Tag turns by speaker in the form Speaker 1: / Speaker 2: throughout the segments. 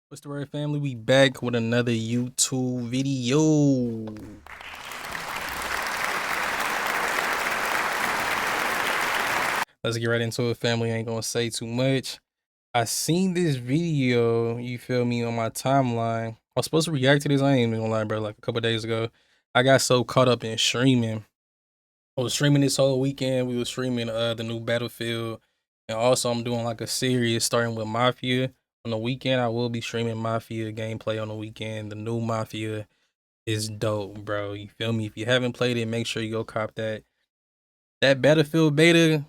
Speaker 1: What's the word, family? We back with another YouTube video. Let's get right into it, family. I ain't gonna say too much. I seen this video, you feel me, on my timeline. I was supposed to react to this, I ain't even gonna lie, bro, like a couple days ago. I got so caught up in streaming. I was streaming this whole weekend. We was streaming the new Battlefield. And also I'm doing like a series starting with Mafia. On the weekend, I will be streaming Mafia gameplay on the weekend. The new Mafia is dope, bro. You feel me? If you haven't played it, make sure you go cop that. That Battlefield beta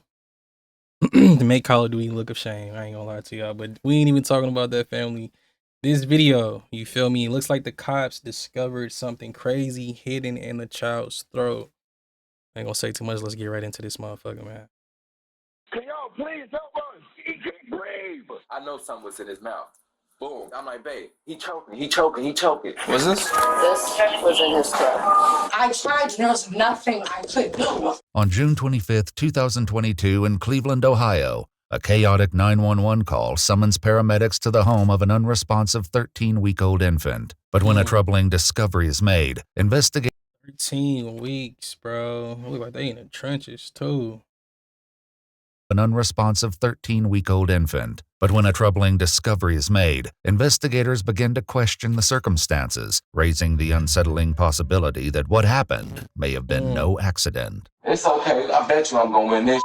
Speaker 1: to make Call of Duty look of shame. I ain't gonna lie to y'all, but we ain't even talking about that, family. This video, you feel me? It looks like the cops discovered something crazy hidden in the child's throat. I ain't gonna say too much. Let's get right into this motherfucker, man.
Speaker 2: Can y'all please help us? He can't breathe.
Speaker 3: I know something was in his mouth. Boom. I'm like, babe, he choking. What's this?
Speaker 4: This was in his throat. I tried. There was nothing I could do.
Speaker 5: On June 25th, 2022, in Cleveland, Ohio, a chaotic 911 call summons paramedics to the home of an unresponsive 13-week-old infant. But when a troubling discovery is made, investigators
Speaker 1: 13 weeks, bro. Look like they in the trenches, too.
Speaker 5: an unresponsive 13-week-old infant. But when a troubling discovery is made, investigators begin to question the circumstances, raising the unsettling possibility that what happened may have been no accident.
Speaker 3: It's okay. I bet you I'm gonna win this.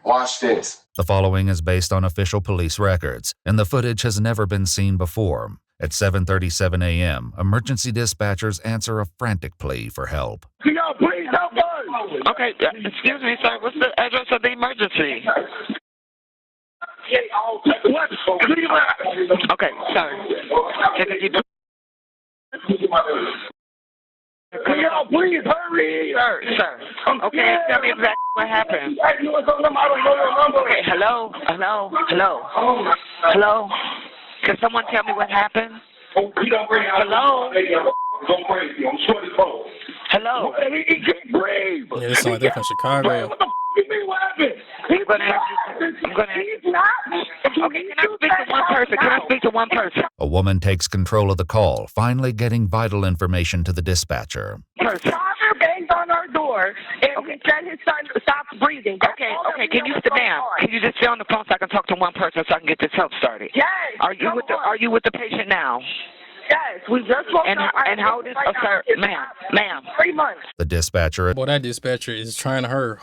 Speaker 3: Watch this.
Speaker 5: The following is based on official police records, and the footage has never been seen before. At 7:37 a.m., emergency dispatchers answer a frantic plea for help.
Speaker 2: Can y'all please help us?
Speaker 6: Okay, excuse me, sir. What's the address of the emergency?
Speaker 2: What? Cleveland.
Speaker 6: Okay, sorry.
Speaker 2: Can y'all please hurry?
Speaker 6: Sir. Okay, tell me exactly what happened.
Speaker 2: I don't know your number.
Speaker 6: Okay, hello? Can someone tell me what happened? Hello?
Speaker 2: Don't crazy. I'm sure it's wrong.
Speaker 6: Hello?
Speaker 2: He can't breathe.
Speaker 1: Yeah, this sound like they're from Chicago.
Speaker 2: What the you mean? What happened?
Speaker 6: I'm gonna ask
Speaker 2: He's not.
Speaker 6: Okay, can I speak to one person?
Speaker 5: A woman takes control of the call, finally getting vital information to the dispatcher.
Speaker 6: Person.
Speaker 4: Father banged on our door and he said his son stopped breathing.
Speaker 6: Okay, can you sit down? Can you just stay on the phone so I can talk to one person so I can get this help started?
Speaker 4: Yes.
Speaker 6: Are you with the patient now?
Speaker 4: Yes, we just woke up.
Speaker 6: And how old is sir, ma'am?
Speaker 4: 3 months.
Speaker 5: The dispatcher
Speaker 1: Boy, that dispatcher is trying her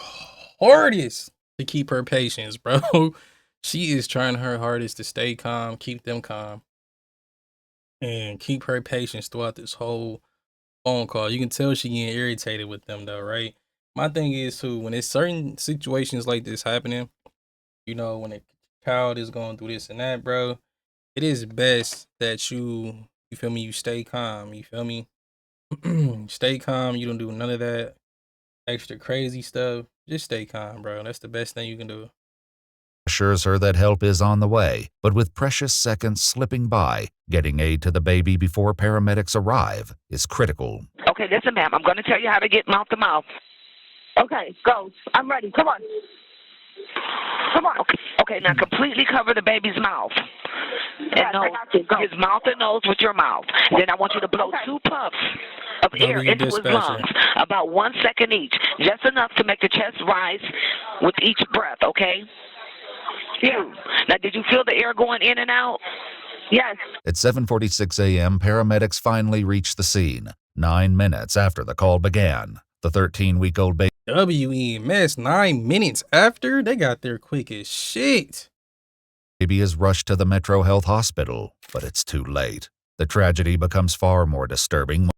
Speaker 1: hardest to keep her patients, bro. She is trying her hardest to stay calm, keep them calm, and keep her patients throughout this whole phone call. You can tell she getting irritated with them, though, right? My thing is, too, when it's certain situations like this happening, you know, when a child is going through this and that, bro, it is best that you feel me, you stay calm, you feel me? Stay calm, you don't do none of that extra crazy stuff. Just stay calm, bro. That's the best thing you can do.
Speaker 5: assures her that help is on the way, but with precious seconds slipping by, getting aid to the baby before paramedics arrive is critical.
Speaker 6: Okay, listen, ma'am. I'm going to tell you how to get mouth to mouth.
Speaker 4: Okay, go. I'm ready. Come on. Come on.
Speaker 6: Okay, now completely cover the baby's mouth.
Speaker 4: Yes, I got you. Go.
Speaker 6: His mouth and nose with your mouth. Then I want you to blow 2 puffs of air into his lungs, about 1 second each, just enough to make the chest rise with each breath, okay?
Speaker 4: Yeah.
Speaker 6: Now, did you feel the air going in and out?
Speaker 4: Yes.
Speaker 5: At 7:46 a.m., paramedics finally reached the scene, 9 minutes after the call began. The 13-week-old baby
Speaker 1: WEMS 9 minutes after? They got there quick as shit.
Speaker 5: is rushed to the Metro Health Hospital, but it's too late. The tragedy becomes far more disturbing.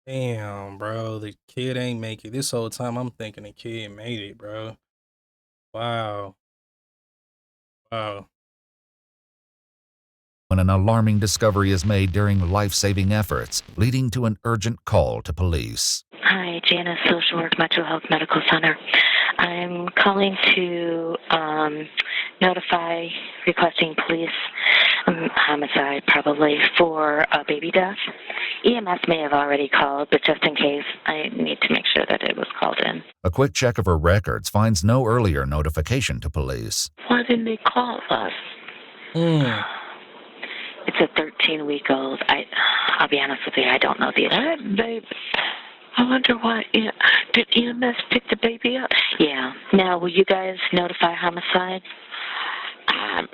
Speaker 1: Damn, bro. The kid ain't make it. This whole time I'm thinking the kid made it, bro. Wow. Oh.
Speaker 5: When an alarming discovery is made during life-saving efforts, leading to an urgent call to police.
Speaker 6: Hi, Janice, Social Work Mental Health Medical Center. I'm calling to notify requesting police homicide, probably, for a baby death. EMS may have already called, but just in case, I need to make sure that it was called in.
Speaker 5: A quick check of her records finds no earlier notification to police.
Speaker 6: Why didn't they call us? It's a 13-week-old. I'll be honest with you, I don't know the baby. I wonder why. Did EMS pick the baby up? Yeah. Now, will you guys notify homicide?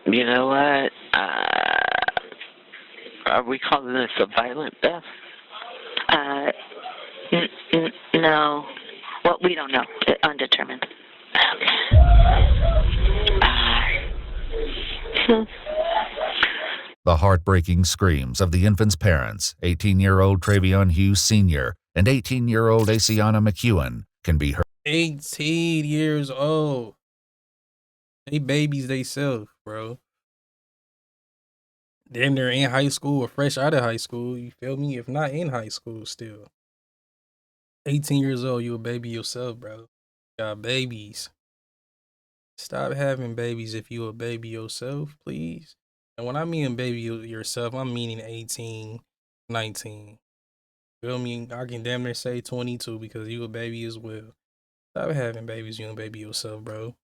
Speaker 6: You know what? Are we calling this a violent death? No. Well, we don't know. Undetermined. Okay.
Speaker 5: The heartbreaking screams of the infant's parents, 18-year-old Travion Hughes Sr. and 18-year-old Asiana McEwen, can be heard.
Speaker 1: 18 years old. They babies they self, bro. Then they're in high school or fresh out of high school. You feel me? If not in high school still. 18 years old, you a baby yourself, bro. Got babies. Stop having babies if you a baby yourself, please. And when I mean baby yourself, I'm meaning 18, 19. Feel me? I can damn near say 22 because you a baby as well. Stop having babies, you a baby yourself, bro.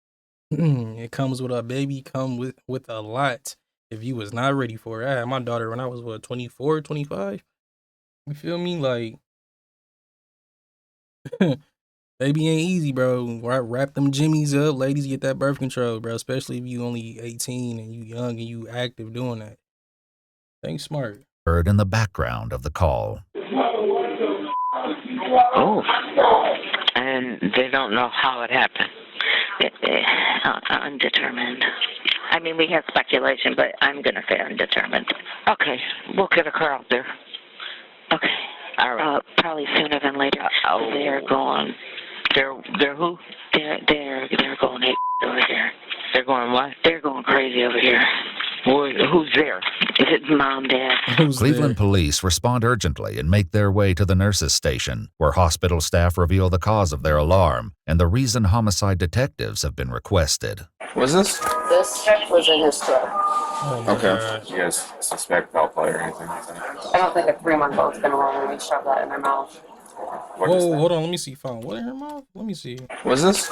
Speaker 1: It comes with a baby, come with a lot. If you was not ready for it. I had my daughter when I was, 24, 25? You feel me? Like, baby ain't easy, bro. Wrap them jimmies up. Ladies, get that birth control, bro. Especially if you only 18 and you young and you active doing that. Think smart.
Speaker 5: Heard in the background of the call.
Speaker 6: Oh. And they don't know how it happened. Undetermined. I mean, we have speculation, but I'm going to say undetermined. Okay. We'll get a car out there. Okay. All right. Probably sooner than later. They're going. They're who? They're going over here. They're going what? They're going crazy over here. Who's there? Is it mom, dad?
Speaker 5: Cleveland police respond urgently and make their way to the nurses' station, where hospital staff reveal the cause of their alarm and the reason homicide detectives have been requested.
Speaker 3: What's this?
Speaker 4: This was in his throat.
Speaker 1: Oh
Speaker 3: Okay.
Speaker 1: gosh.
Speaker 3: You guys suspect foul play or anything?
Speaker 4: I don't think a 3-month-old's gonna willingly shove that in their mouth.
Speaker 1: Whoa, hold on. Let me see. Found what in her mouth? Let me see.
Speaker 3: What's this?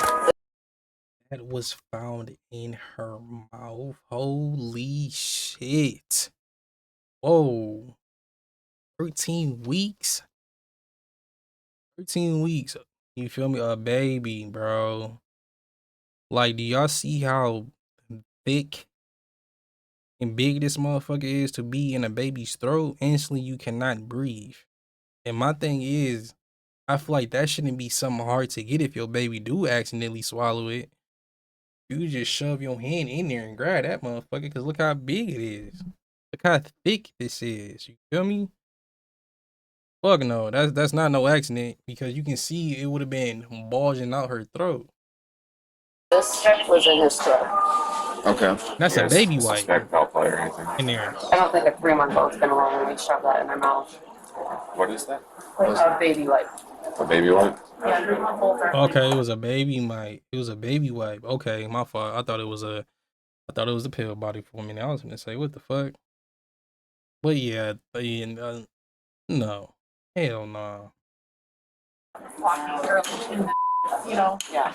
Speaker 1: That was found in her mouth. Holy shit. Whoa. 13 weeks? 13 weeks. You feel me? A baby, bro. Like, do y'all see how thick and big this motherfucker is to be in a baby's throat? Instantly, you cannot breathe. And my thing is, I feel like that shouldn't be something hard to get if your baby do accidentally swallow it. You just shove your hand in there and grab that motherfucker, because look how big it is. Look how thick this is. You feel me? Fuck no, that's not no accident, because you can see it would have been bulging out her throat.
Speaker 4: This was in his throat.
Speaker 3: Okay.
Speaker 1: That's a baby wipe
Speaker 3: Suspect foul play or anything?
Speaker 1: in there.
Speaker 4: I don't think a 3-month-old's gonna willingly shove that in their mouth.
Speaker 3: What is that?
Speaker 4: A baby wipe.
Speaker 3: A baby wipe?
Speaker 1: Okay, it was a baby wipe. It was a baby wipe. Okay, my fault. I thought it was a pill body for a minute. I was gonna say, what the fuck? But yeah, no. Hell no.
Speaker 4: You know? Yeah.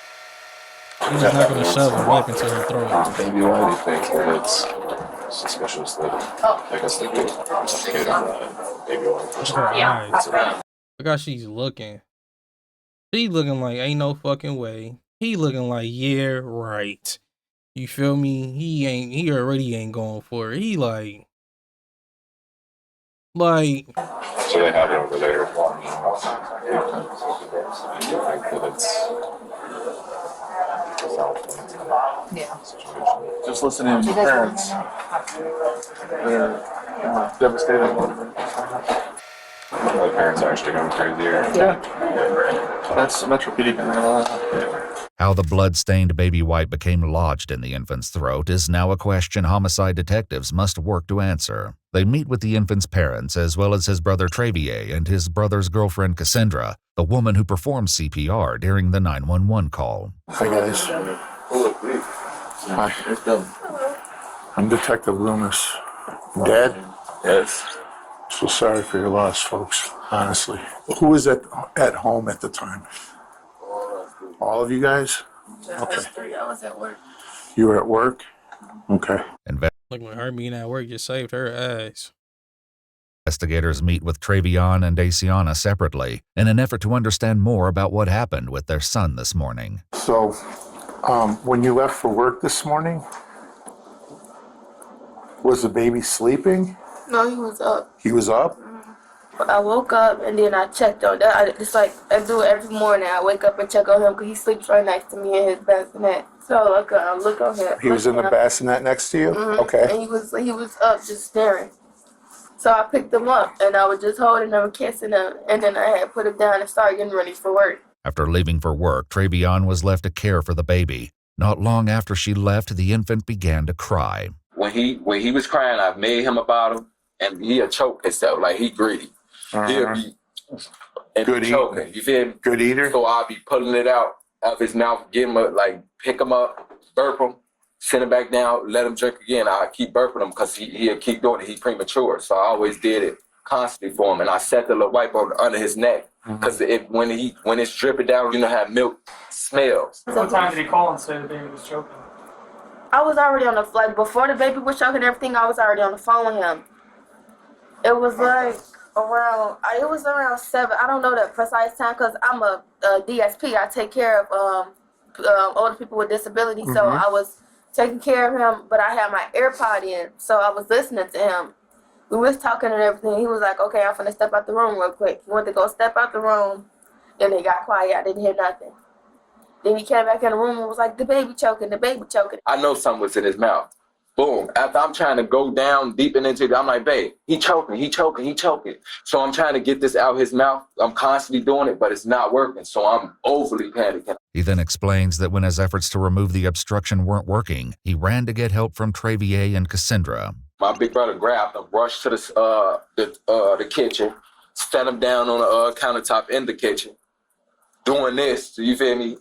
Speaker 1: You're just not gonna shove a whip into her throat.
Speaker 3: Baby wipe, you think that it's suspicious that I guess they could investigate on the baby wipe or
Speaker 1: Look at her
Speaker 3: something.
Speaker 1: eyes. Look how she's looking. She looking like ain't no fucking way. He looking like, yeah, right. You feel me? He already ain't going for it. He like
Speaker 3: So they have it over there. I think that it's foul play.
Speaker 4: Yeah.
Speaker 7: Just listening to the parents. They're devastated.
Speaker 3: The parents are actually going crazy here.
Speaker 7: Yeah. That's orthopedic.
Speaker 5: How the blood-stained baby wipe became lodged in the infant's throat is now a question homicide detectives must work to answer. They meet with the infant's parents as well as his brother Travier and his brother's girlfriend Cassandra, the woman who performed CPR during the 911 call.
Speaker 8: Hi guys. Hi. I'm Detective Loomis. Dad?
Speaker 3: Yes.
Speaker 8: So sorry for your loss, folks, honestly. Who was at home at the time? All of you guys? Okay.
Speaker 4: I was at work.
Speaker 8: You were at work? Okay.
Speaker 1: Look, when her being at work just saved her ass.
Speaker 5: Investigators meet with Travion and Daciana separately in an effort to understand more about what happened with their son this morning.
Speaker 8: So, when you left for work this morning, was the baby sleeping?
Speaker 4: No, he was up.
Speaker 8: He was up?
Speaker 4: I woke up and then I checked on that. It's like I do it every morning. I wake up and check on him because he sleeps right next to me in his bassinet. So I look on him.
Speaker 8: He was in the bassinet next to you? Okay.
Speaker 4: And he was up just staring. So I picked him up and I was just holding him and kissing him. And then I had put him down and started getting ready for work.
Speaker 5: After leaving for work, Travion was left to care for the baby. Not long after she left, the infant began to cry.
Speaker 9: When he was crying, I made him a bottle, and he'll choke himself like he greedy. He'll be
Speaker 8: Good
Speaker 9: choking.
Speaker 8: eater.
Speaker 9: You feel me?
Speaker 8: Good eater?
Speaker 9: So I'll be pulling it out of his mouth, get him pick him up, burp him, send him back down, let him drink again. I keep burping him because he'll keep doing it. He's premature, so I always did it constantly for him, and I set the little wipe under his neck because when it's dripping down, you know how milk smells.
Speaker 10: What time did he call and say the baby was choking?
Speaker 4: I was already on the before the baby was choking and everything. I was already on the phone with him. It was around 7. I don't know the precise time because I'm a DSP. I take care of older people with disabilities. So I was taking care of him, but I had my AirPod in, so I was listening to him. We was talking and everything. He was like, "Okay, I'm finna step out the room real quick." He went to go step out the room, and he got quiet. I didn't hear nothing. Then he came back in the room and was like, the baby choking.
Speaker 9: I know something was in his mouth. Boom. After I'm trying to go down deep into it, I'm like, babe, he choking. So I'm trying to get this out his mouth. I'm constantly doing it, but it's not working. So I'm overly panicking.
Speaker 5: He then explains that when his efforts to remove the obstruction weren't working, he ran to get help from Travier and Cassandra.
Speaker 9: My big brother grabbed him, rushed to the kitchen, set him down on the countertop in the kitchen, doing this. You feel me?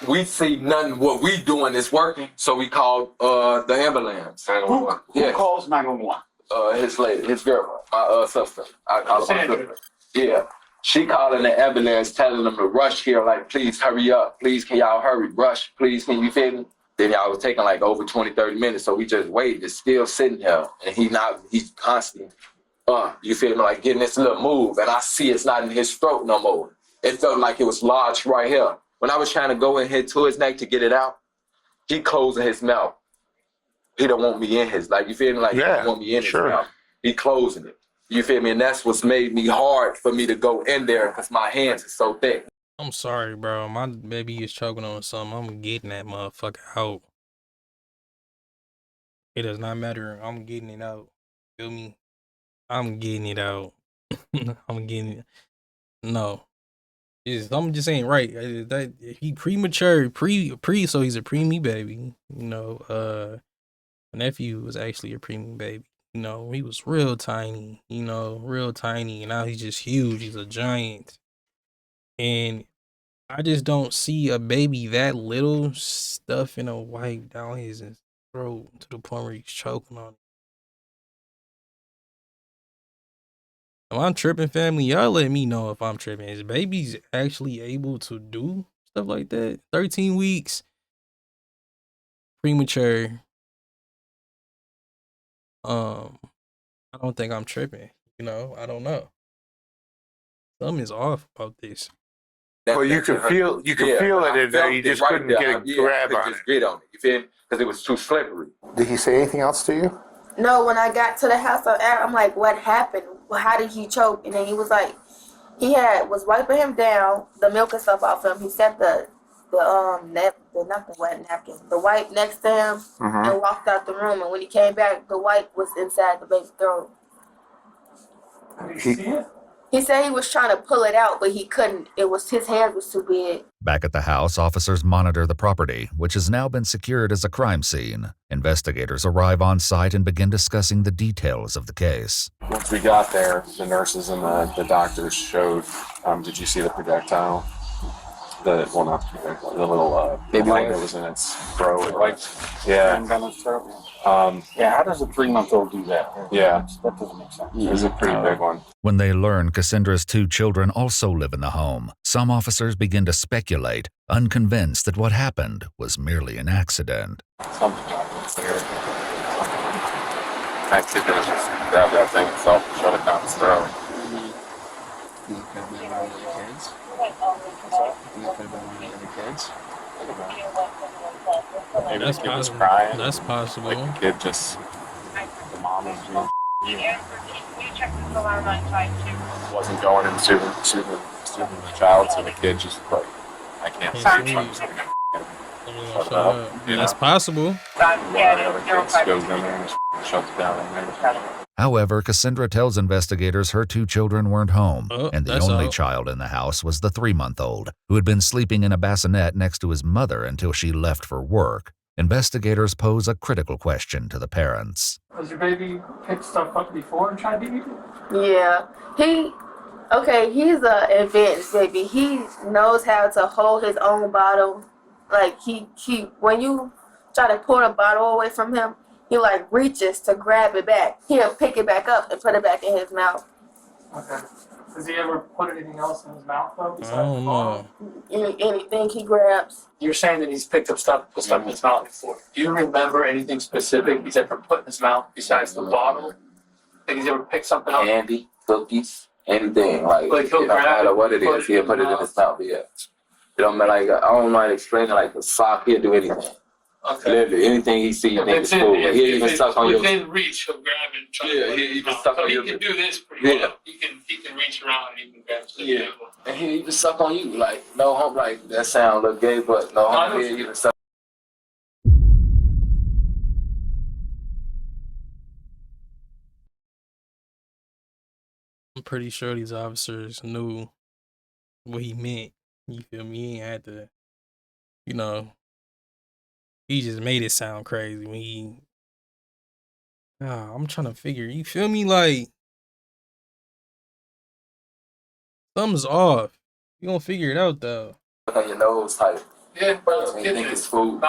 Speaker 9: We see nothing. What we doing is working, so we called the ambulance.
Speaker 2: Who calls 911?
Speaker 9: His girl, my sister. I call her my sister. Yeah, she calling the ambulance, telling them to rush here. Like, please hurry up. Please, can y'all hurry? Rush, please. Can you feel me? Then y'all was taking like over 20, 30 minutes, so we just waited. It's still sitting here, and he's constantly, you feel me, like getting this little move, and I see it's not in his throat no more. It felt like it was lodged right here. When I was trying to go in here to his neck to get it out, he closing his mouth. He don't want me in his, like, you feel me? Like, he don't want me in his mouth. He closing it. You feel me? And that's what's made me hard for me to go in there because my hands are so thick.
Speaker 1: I'm sorry, bro. My baby is choking on something. I'm getting that motherfucker out. It does not matter. I'm getting it out. Feel me? I'm getting it out. I'm getting it. No. I'm just saying, right? That he premature, so he's a preemie baby. You know, my nephew was actually a preemie baby. You know, he was real tiny. And now he's just huge. He's a giant, and I just don't see a baby that little stuffing a wipe down his throat to the point where he's choking on it. Am I tripping, family? Y'all let me know if I'm tripping. Is babies actually able to do stuff like that? 13 weeks, premature. I don't think I'm tripping. I don't know. Something is off about this.
Speaker 8: Well, you can feel it in there. You just couldn't get a grab on it.
Speaker 9: Just get on it. You feel me? Because it was too slippery.
Speaker 8: Did he say anything else to you?
Speaker 4: No, when I got to the house, I'm like, what happened? How did he choke? And then he was like, was wiping him down, the milk and stuff off him. He set the wipe next to him and walked out the room. And when he came back, the wipe was inside the baby's throat.
Speaker 10: Did you see it?
Speaker 4: He said he was trying to pull it out, but he couldn't. His hands was too big.
Speaker 5: Back at the house, officers monitor the property, which has now been secured as a crime scene. Investigators arrive on site and begin discussing the details of the case.
Speaker 3: Once we got there, the nurses and the doctors showed, did you see the projectile? The little baby light that was in its throat. Yeah.
Speaker 11: Yeah, how does a 3-month-old do that?
Speaker 3: Yeah.
Speaker 11: That doesn't make sense.
Speaker 3: It was a pretty big one.
Speaker 5: When they learn Cassandra's 2 children also live in the home, some officers begin to speculate, unconvinced that what happened was merely an accident.
Speaker 3: Something happened there. That kid didn't just grab that thing itself and shut it down his throat. Maybe
Speaker 1: That's
Speaker 3: the kid was
Speaker 1: possible.
Speaker 3: crying.
Speaker 1: That's possible.
Speaker 3: Like the kid just, the mom was wasn't going in super the child, so the kid just like, I can't see. Shut up.
Speaker 1: That's possible.
Speaker 3: One of the other kids goes in there and just shuts it down.
Speaker 5: However, Cassandra tells investigators her 2 children weren't home, and the
Speaker 1: that's
Speaker 5: only
Speaker 1: all.
Speaker 5: child in the house was the 3-month-old, who had been sleeping in a bassinet next to his mother until she left for work. Investigators pose a critical question to the parents.
Speaker 10: Has your baby picked stuff up before and tried to eat it?
Speaker 4: Yeah. He's a advanced baby. He knows how to hold his own bottle. Like he when you try to pull the bottle away from him, he like reaches to grab it back. He'll pick it back up and put it back in his mouth.
Speaker 10: Okay. Does he ever put anything else in his mouth though?
Speaker 1: I don't know.
Speaker 4: Anything he grabs.
Speaker 10: You're saying that he's picked up stuff, put stuff in his mouth before. Do you remember anything specific he's ever put in his mouth besides the bottle? Think he's ever picked something up?
Speaker 9: Candy, cookies, anything. Like
Speaker 10: he'll
Speaker 9: it don't
Speaker 10: grab
Speaker 9: matter
Speaker 10: it,
Speaker 9: what it is, he'll put it in his mouth. Yeah. It don't matter. Like I don't know how to explain it. Like the sock, he'll do anything.
Speaker 10: Okay.
Speaker 9: Literally, anything he see, you think is cool. He'll even suck on your.
Speaker 10: Within reach, he'll grab it and try to put it in his mouth.
Speaker 9: suck
Speaker 10: So
Speaker 9: on
Speaker 10: he
Speaker 9: your.
Speaker 10: can do this pretty well. He can reach around and he can grab stuff.
Speaker 9: Yeah. And he'll even suck on you. Like no hope. Like that sound look gay, but no hope. He'll even suck.
Speaker 1: I'm pretty sure these officers knew what he meant. You feel me? He ain't had to, he just made it sound crazy when he. I'm trying to figure. You feel me? Like something's off. You gonna figure it out though.
Speaker 9: On your nose type.
Speaker 10: Yeah, bro.
Speaker 9: You think it's food.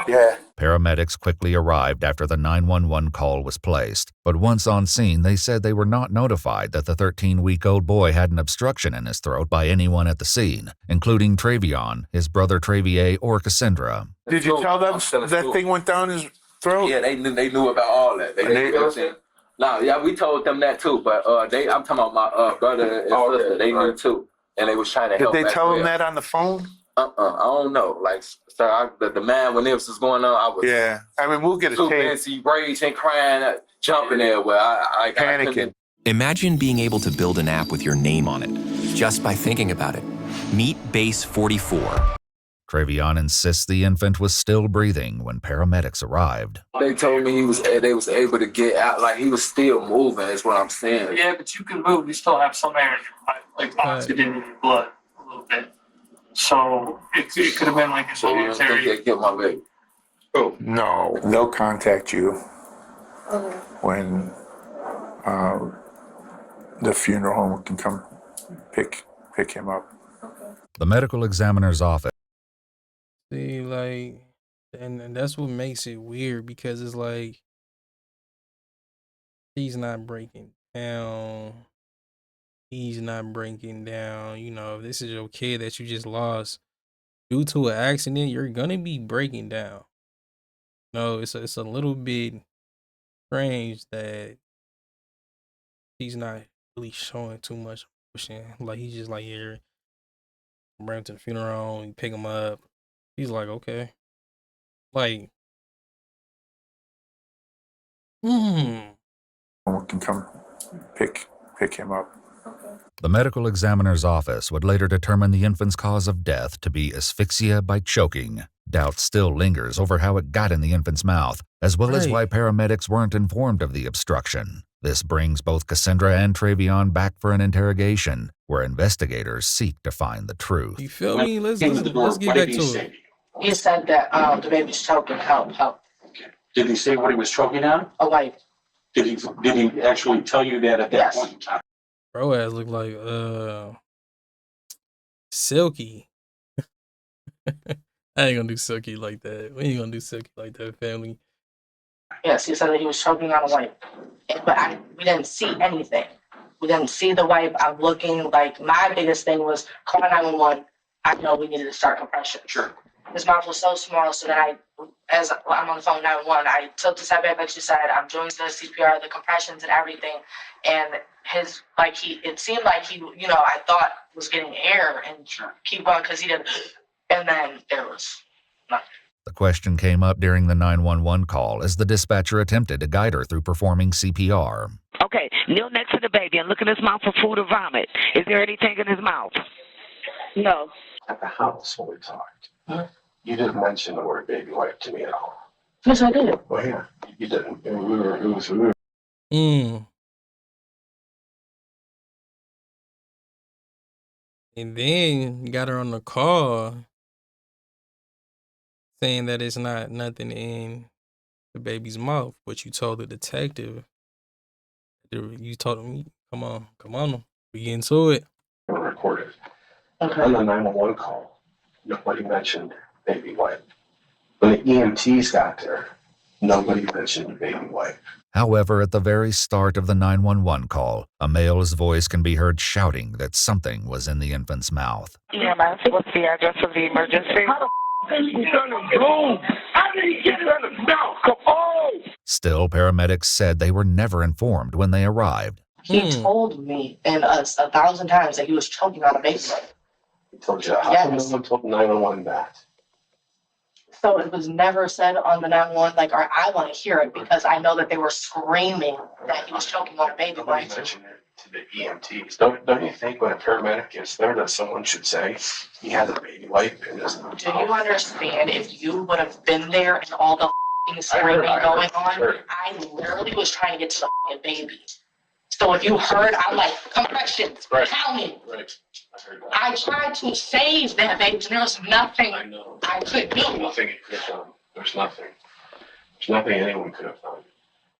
Speaker 8: Yeah.
Speaker 5: Paramedics quickly arrived after the 911 call was placed, but once on scene, they said they were not notified that the 13-week-old boy had an obstruction in his throat by anyone at the scene, including Travion, his brother Travier, or Cassandra.
Speaker 8: Did you tell them that thing went down his throat?
Speaker 9: Yeah, they knew about all that. They knew everything. No, yeah, we told them that too, but I'm talking about my brother and sister. They knew too, and they was trying to help.
Speaker 8: Did they tell
Speaker 9: well.
Speaker 8: him that on the phone?
Speaker 9: I don't know. Like, sir, the man when this was going on, I was
Speaker 8: I mean, we'll get a
Speaker 9: too
Speaker 8: tape.
Speaker 9: fancy, raging, crying, jumping there. Where I
Speaker 8: Panicking.
Speaker 12: Imagine being able to build an app with your name on it just by thinking about it. Meet Base 44.
Speaker 5: Travion insists the infant was still breathing when paramedics arrived.
Speaker 9: They told me they was able to get out, like he was still moving. Is what I'm saying.
Speaker 10: Yeah, but you can move. You still have some air in your body, like oxygen in your blood a little bit. So it could have been like
Speaker 9: So you don't think they killed my baby?
Speaker 8: No, they'll contact you when the funeral home can come pick him up.
Speaker 5: The medical examiner's office.
Speaker 1: See, like, and that's what makes it weird because it's like he's not breaking down. He's not breaking down. If this is your kid that you just lost due to an accident, you're gonna be breaking down. No, it's a little bit strange that he's not really showing too much emotion. Like he's just like, yeah, bring him to the funeral, you pick him up. He's like, okay. Like,
Speaker 8: Can come pick him up.
Speaker 5: The medical examiner's office would later determine the infant's cause of death to be asphyxia by choking. Doubt still lingers over how it got in the infant's mouth, as well as why paramedics weren't informed of the obstruction. This brings both Cassandra and Travion back for an interrogation, where investigators seek to find the truth.
Speaker 1: You feel me? Let's get back to it.
Speaker 10: He said that the baby's choking. Help.
Speaker 11: Okay. Did he say what he was choking on?
Speaker 10: A wife.
Speaker 11: Did he actually tell you that at that point in time?
Speaker 1: Bro ass look like Silky. I ain't gonna do Silky like that. We ain't gonna do Silky like that, family.
Speaker 10: Yes, he said that he was choking on a wife. But we didn't see anything. We didn't see the wife. I'm looking like my biggest thing was call 911. I know we needed to start compression.
Speaker 11: Sure.
Speaker 10: His mouth was so small, so then as I'm on the phone 911, I took the step back like you said. I'm doing the CPR, the compressions and everything. And it seemed like he, I thought was getting air and keep going because he didn't. And then there was nothing.
Speaker 5: The question came up during the 911 call as the dispatcher attempted to guide her through performing CPR.
Speaker 6: Okay, kneel next to the baby and look in his mouth for food or vomit. Is there anything in his mouth? No.
Speaker 7: At the house when we talked, you didn't mention the word baby wipe to me at all.
Speaker 10: Yes, I did.
Speaker 7: Well, yeah, you didn't. We were.
Speaker 1: And then you got her on the call saying that it's not nothing in the baby's mouth, but you told the detective. You told him, come on, we get into it.
Speaker 7: We were recorded.
Speaker 10: Okay.
Speaker 7: On the 911 call, nobody mentioned baby wipe. When the EMTs got there, nobody mentioned baby wipe.
Speaker 5: However, at the very start of the 911 call, a male's voice can be heard shouting that something was in the infant's mouth.
Speaker 6: EMS, what's the address of the emergency?
Speaker 2: How the f*** is he gonna bloom? How did he get it in the mouth? Come on!
Speaker 5: Still, paramedics said they were never informed when they arrived.
Speaker 10: He told me and us 1,000 times that he was choking on a baby.
Speaker 7: He told you. How come no one told 911 that?
Speaker 10: So it was never said on the 911, or I want to hear it because I know that they were screaming that he was choking on a baby.
Speaker 7: Nobody mentioned it to the EMTs. Don't you think when a paramedic is there that someone should say he has a baby wipe in his mouth?
Speaker 10: Do you understand if you would have been there and all the screaming going on? I literally was trying to get to the baby. So if you heard, I'm like, compressions, counting.
Speaker 7: Right.
Speaker 10: I tried to save that baby, and there was nothing I could do.
Speaker 7: Nothing you could have done. There's nothing. There's nothing anyone could have done.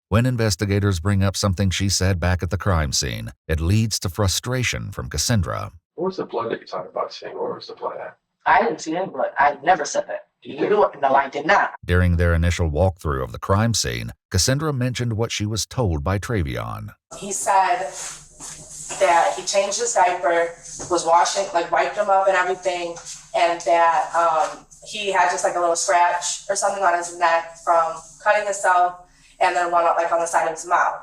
Speaker 5: When investigators bring up something she said back at the crime scene, it leads to frustration from Cassandra.
Speaker 7: What was the blood that you talked about seeing? Where was the blood at?
Speaker 10: I didn't see any blood. I never said that. No, I did not.
Speaker 5: During their initial walkthrough of the crime scene, Cassandra mentioned what she was told by Travion.
Speaker 10: He said that he changed his diaper, was washing, wiped him up and everything, and that he had just a little scratch or something on his neck from cutting himself, and then one on the side of his mouth.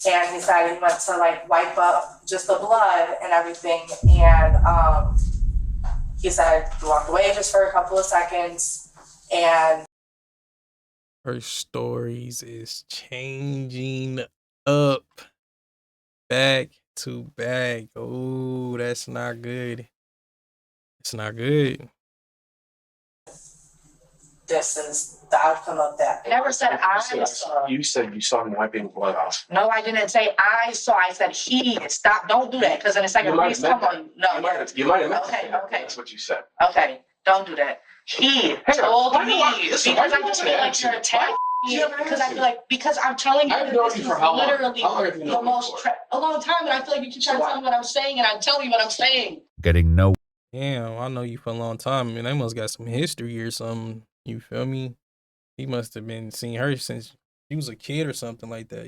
Speaker 10: And he said he went to wipe up just the blood and everything, and he said he walked away just for a couple of seconds, and
Speaker 1: her stories is changing up back to back. Oh, that's not good. It's not good.
Speaker 10: This is the outcome of that. I never said I saw.
Speaker 7: You said you saw him wiping blood off.
Speaker 10: No, I didn't say I saw. I said he. Stop. Don't do that. Because in a second, please come on. No.
Speaker 7: You might have meant
Speaker 10: Okay.
Speaker 7: That's what you said.
Speaker 10: Okay. Don't do that. He told me because I just feel like you're attacking me. Because I feel because I'm telling you
Speaker 7: I've known
Speaker 10: this
Speaker 7: you
Speaker 10: is
Speaker 7: for how long?
Speaker 10: literally
Speaker 7: How long have you known
Speaker 10: the most a long time, and I feel like you keep trying to tell me what I'm saying, and I'm telling you what I'm saying.
Speaker 5: Getting no.
Speaker 1: Damn, I know you for a long time. They must got some history or something. You feel me? He must have been seeing her since he was a kid or something like that,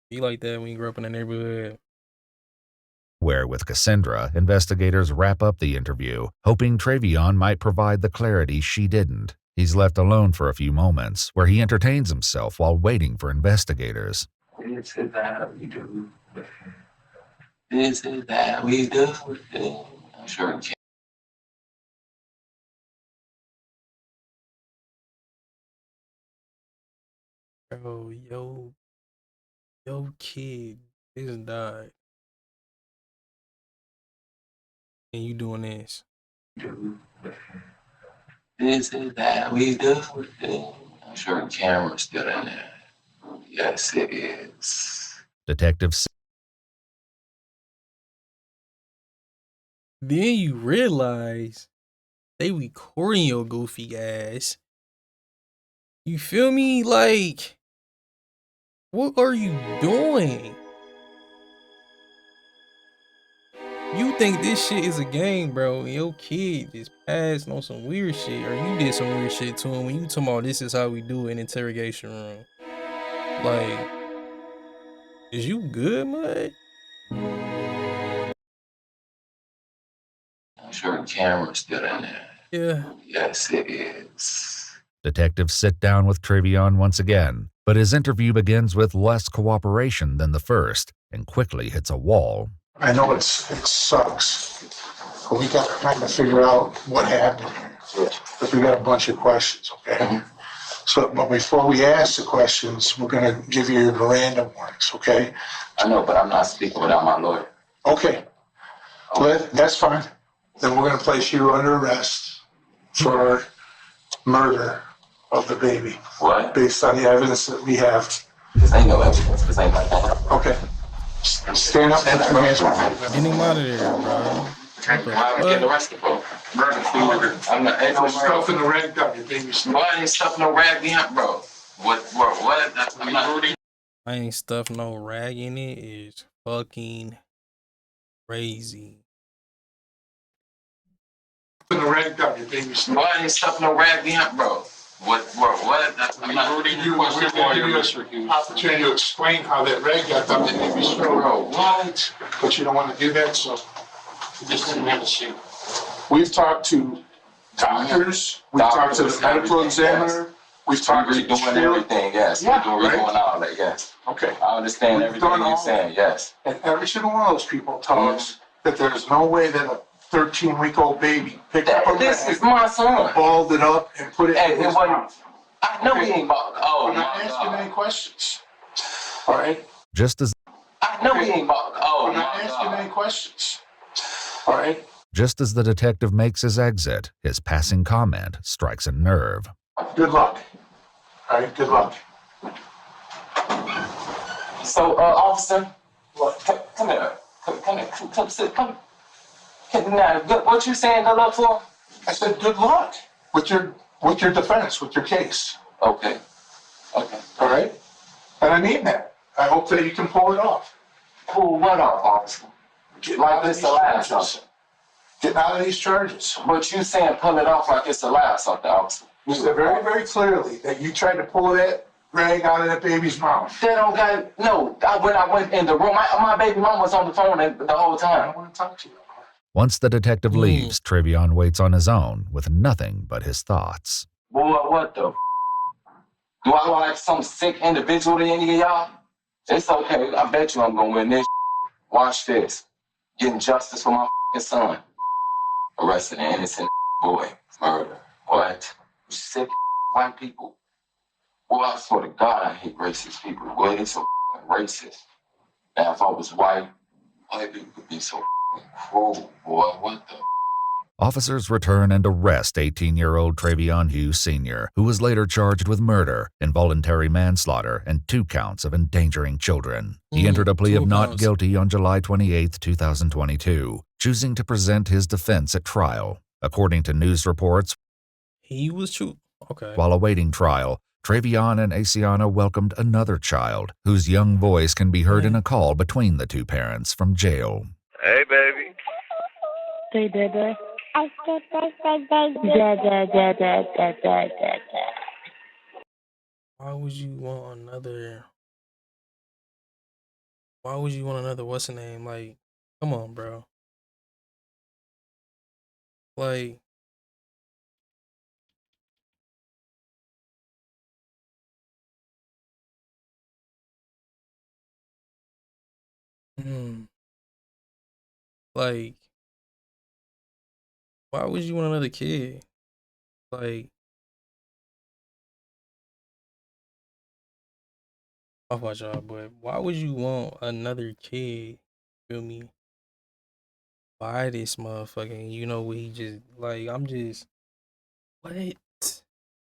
Speaker 1: Be like that when you grew up in the neighborhood.
Speaker 5: Where with Cassandra, investigators wrap up the interview, hoping Travion might provide the clarity she didn't. He's left alone for a few moments, where he entertains himself while waiting for investigators.
Speaker 9: This is how we do. This is how we do. I'm sure you can.
Speaker 1: Bro, yo kid just died. And you doing this.
Speaker 9: This is how we do. I'm sure the camera's still in there. Yes, it is.
Speaker 5: Detectives
Speaker 1: Then you realize they recording your goofy ass. You feel me? Like, what are you doing? You think this shit is a game, bro, and your kid just passed on some weird shit, or you did some weird shit to him when you talking about this is how we do it in interrogation room. Like, is you good, mud?
Speaker 9: I'm sure the camera's still in there.
Speaker 1: Yeah.
Speaker 9: Yes, it is.
Speaker 5: Detectives sit down with Trevion once again, but his interview begins with less cooperation than the first and quickly hits a wall.
Speaker 8: I know it sucks, but we got to kind of figure out what happened here. Because we got a bunch of questions, okay? So, but before we ask the questions, we're going to give you your Miranda warnings, okay?
Speaker 9: I know, but I'm not speaking without my lawyer.
Speaker 8: Okay. Well, that's fine. Then we're going to place you under arrest for murder of the baby.
Speaker 9: What?
Speaker 8: Based on the evidence that we have.
Speaker 9: This ain't no evidence. This ain't like that.
Speaker 8: Okay. Stand up and put your hands behind you.
Speaker 1: Get him out of there, bro.
Speaker 9: Why am I getting arrested for? Murder. I'm not. Ain't no
Speaker 8: There's stuff in the rag dump, your baby stuff.
Speaker 9: Why ain't stuff no rag in, bro? What? I'm not.
Speaker 1: I ain't stuffed no rag in it is fucking crazy.
Speaker 8: In the rag dump, your baby stuff.
Speaker 9: Why ain't stuff no rag in, bro? What? I'm not.
Speaker 8: You want to give you an opportunity to explain how that rag got dumped in baby stuff.
Speaker 9: Bro, what?
Speaker 8: But you don't want to do that, so. Just didn't have a shoot. We've talked to doctors, we've talked to the medical examiner, we've talked to
Speaker 9: doing everything, yes.
Speaker 8: Yeah,
Speaker 9: We're doing all that, yes.
Speaker 8: Okay.
Speaker 9: I understand everything you're saying, yes.
Speaker 8: And every single one of those people tell us that there's no way that a 13-week-old baby picked up a
Speaker 9: This
Speaker 8: rag,
Speaker 9: is my son.
Speaker 8: balled it up, and put it in his mouth.
Speaker 9: I know he ain't bald. Oh,
Speaker 8: I'm not asking any questions. All right?
Speaker 5: Just as
Speaker 9: I know he ain't bald. Oh,
Speaker 8: I'm not asking any questions. All right?
Speaker 5: Just as the detective makes his exit, his passing comment strikes a nerve.
Speaker 8: Good luck. All right, good luck.
Speaker 9: So, officer, come here. Come sit. Come. Now, what you saying good luck for?
Speaker 8: I said good luck with your defense, with your case.
Speaker 9: Okay.
Speaker 8: All right? And I mean that. I hope that you can pull it off.
Speaker 9: Pull what off, officer? Like this the last something.
Speaker 8: Getting out of these charges.
Speaker 9: But you saying pull it off like it's the last something, officer.
Speaker 8: You said very, very clearly that you tried to pull that rag out of that baby's mouth.
Speaker 9: They don't got, no, when I went in the room, my baby mom was on the phone the whole
Speaker 8: I
Speaker 9: time.
Speaker 8: don't want to talk to you.
Speaker 5: Once the detective leaves, Trevion waits on his own with nothing but his thoughts.
Speaker 9: Boy, what the? Do I look like some sick individual to any of y'all? It's okay. I bet you I'm gonna win this. Watch this. Getting justice for my son. Arresting an innocent boy. Murder. What? You sick white people. Boy, I swear to God, I hate racist people. Boy, they so racist. Now, if I was white people could be so cruel. Boy, what the?
Speaker 5: Officers return and arrest 18-year-old Trevion Hughes Sr., who was later charged with murder, involuntary manslaughter, and 2 counts of endangering children. He entered a plea of not guilty on July 28, 2022, choosing to present his defense at trial. According to news reports,
Speaker 1: He was true. Okay.
Speaker 5: while awaiting trial, Trevion and Asiana welcomed another child, whose young voice can be heard in a call between the 2 parents from jail.
Speaker 2: Hey, baby.
Speaker 6: Hey, baby.
Speaker 1: Why would you want another? Why would you want another? What's the name? Like, come on, bro. Like, like, why would you want another kid? Like, I'll watch y'all, but why would you want another kid? Feel me? Why this motherfucking? You know what he just like? I'm just what?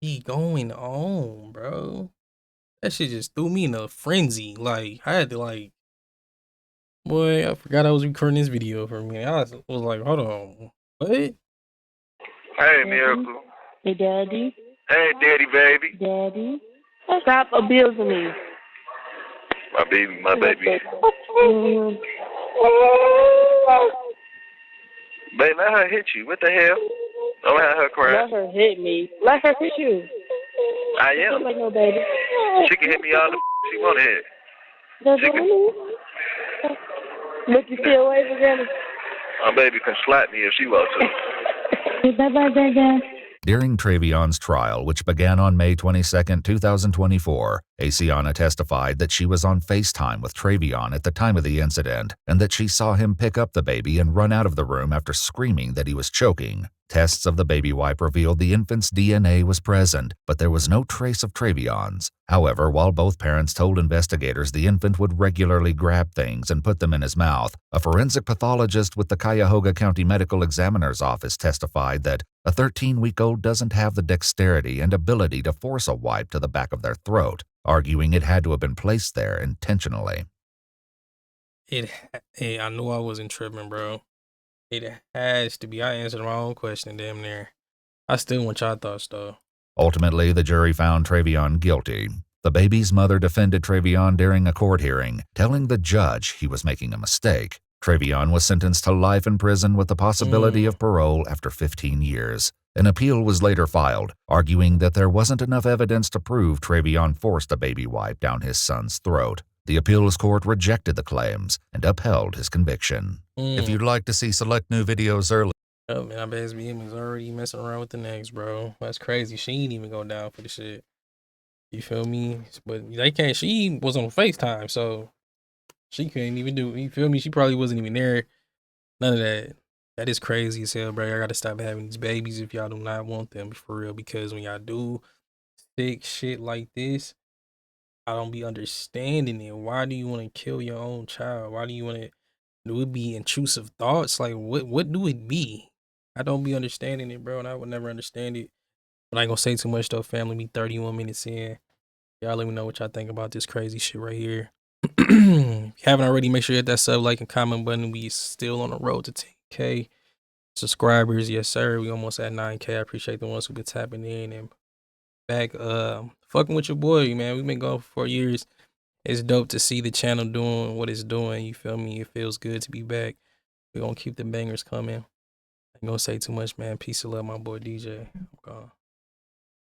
Speaker 1: Be going on, bro? That shit just threw me in a frenzy. Like, I had to like, boy, I forgot I was recording this video for a minute. I was like, hold on, what?
Speaker 2: Hey, Miracle.
Speaker 13: Hey, Daddy.
Speaker 2: Hey, Daddy, baby.
Speaker 13: Daddy. Stop abusing me.
Speaker 2: My baby, my baby.
Speaker 13: Mm-hmm.
Speaker 2: Babe, let her hit you. What the hell? Don't have her cry.
Speaker 13: Let her hit me. Let her hit you.
Speaker 2: I
Speaker 13: Don't
Speaker 2: am.
Speaker 13: like no baby.
Speaker 2: She can hit me all the she want to hit.
Speaker 13: That's
Speaker 2: She can.
Speaker 13: Look, you see away from Granny.
Speaker 2: My baby can slap me if she wants to.
Speaker 13: Bye-bye, Dada.
Speaker 5: During Travion's trial, which began on May 22, 2024, Asiana testified that she was on FaceTime with Travion at the time of the incident and that she saw him pick up the baby and run out of the room after screaming that he was choking. Tests of the baby wipe revealed the infant's DNA was present, but there was no trace of Travion's. However, while both parents told investigators the infant would regularly grab things and put them in his mouth, a forensic pathologist with the Cuyahoga County Medical Examiner's Office testified that a 13-week-old doesn't have the dexterity and ability to force a wipe to the back of their throat, arguing it had to have been placed there intentionally.
Speaker 1: Hey, I knew I wasn't tripping, bro. It has to be. I answered my own question damn near. I still want y'all thoughts, though.
Speaker 5: Ultimately, the jury found Travion guilty. The baby's mother defended Travion during a court hearing, telling the judge he was making a mistake. Travion was sentenced to life in prison with the possibility of parole after 15 years. An appeal was later filed, arguing that there wasn't enough evidence to prove Travion forced a baby wipe down his son's throat. The appeals court rejected the claims and upheld his conviction. If you'd like to see select new videos early,
Speaker 1: Oh man, I bet his BM is already messing around with the next, bro. That's crazy. She ain't even go down for the shit. You feel me? But they can't. She was on FaceTime, so she couldn't even do. You feel me? She probably wasn't even there. None of that. That is crazy as hell, bro. I gotta stop having these babies if y'all do not want them for real. Because when y'all do sick shit like this, I don't be understanding it. Why do you want to kill your own child? Why do you want to? Do it be intrusive thoughts? Like what do it be? I don't be understanding it, bro, and I would never understand it. But I ain't gonna say too much though. Family, be 31 minutes in. Y'all let me know what y'all think about this crazy shit right here. If you haven't already, make sure you hit that sub, like, and comment button. We still on the road to 10K subscribers. Yes, sir. We almost at 9K. I appreciate the ones who been tapping in and back fucking with your boy, man. We've been going for 4 years. It's dope to see the channel doing what it's doing. You feel me? It feels good to be back. We're gonna keep the bangers coming. I ain't gonna say too much, man. Peace and love, my boy DJ. I'm gone.